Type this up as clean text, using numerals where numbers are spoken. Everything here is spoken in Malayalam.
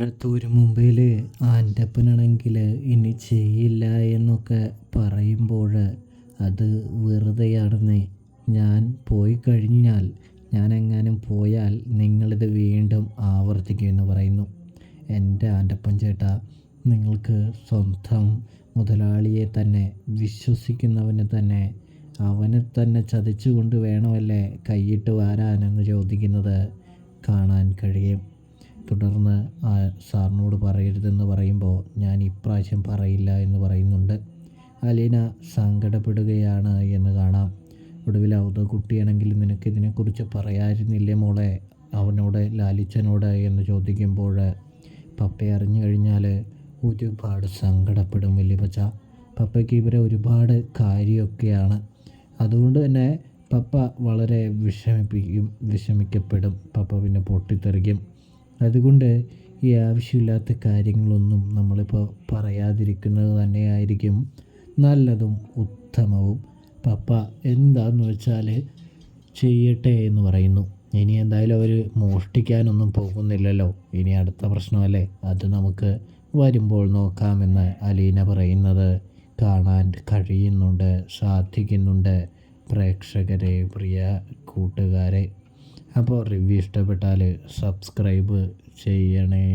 അടുത്തൊരു മുംബൈയിൽ ആൻ്റപ്പനാണെങ്കിൽ ഇനി ചെയ്യില്ല എന്നൊക്കെ പറയുമ്പോൾ അത് വെറുതെയാണെന്നേ. ഞാൻ പോയി കഴിഞ്ഞാൽ, ഞാനെങ്ങാനും പോയാൽ നിങ്ങളിത് വീണ്ടും ആവർത്തിക്കുമെന്ന് പറയുന്നു. എൻ്റെ ആൻ്റപ്പൻ ചേട്ടാ, നിങ്ങൾക്ക് സ്വന്തം മുതലാളിയെ തന്നെ, വിശ്വസിക്കുന്നവനെ തന്നെ, അവനെ തന്നെ ചതിച്ചുകൊണ്ട് വേണമല്ലേ കൈയിട്ട് വാരാനെന്ന് ചോദിക്കുന്നത് കാണാൻ കഴിയും. തുടർന്ന് സാറിനോട് പറയരുതെന്ന് പറയുമ്പോൾ ഞാൻ ഇപ്രാവശ്യം പറയില്ല എന്ന് പറയുന്നുണ്ട്. അലീന സങ്കടപ്പെടുകയാണ് എന്ന് കാണാം. ഒടുവിൽ കുട്ടിയാണെങ്കിൽ നിനക്കിതിനെക്കുറിച്ച് പറയാമായിരുന്നില്ലേ മോളെ അവനോട്, ലാലിച്ചനോട് എന്ന് ചോദിക്കുമ്പോൾ പപ്പയെ അറിഞ്ഞു കഴിഞ്ഞാൽ ഒരുപാട് സങ്കടപ്പെടും വല്യപ്പച്ച. പപ്പയ്ക്ക് ഇവരെ ഒരുപാട് കാര്യമൊക്കെയാണ്. അതുകൊണ്ട് തന്നെ പപ്പ വളരെ വിഷമിക്കപ്പെടും. പപ്പ പിന്നെ പൊട്ടിത്തെറിക്കും. അതുകൊണ്ട് ഈ ആവശ്യമില്ലാത്ത കാര്യങ്ങളൊന്നും നമ്മളിപ്പോൾ പറയാതിരിക്കുന്നത് തന്നെയായിരിക്കും നല്ലതും ഉത്തമവും. പപ്പ എന്താണെന്ന് വെച്ചാൽ ചെയ്യട്ടെ എന്ന് പറയുന്നു. ഇനി എന്തായാലും അവർ മോഷ്ടിക്കാനൊന്നും പോകുന്നില്ലല്ലോ. ഇനി അടുത്ത പ്രശ്നമല്ലേ, അത് നമുക്ക് വരുമ്പോൾ നോക്കാമെന്ന് അലീന പറയുന്നത് കാണാൻ കഴിയുന്നുണ്ട്, സാധിക്കുന്നുണ്ട് പ്രേക്ഷകരെ, പ്രിയ കൂട്ടുകാരെ. അപ്പോൾ റിവ്യൂ ഇഷ്ടപ്പെട്ടാൽ സബ്സ്ക്രൈബ് ചെയ്യണേ.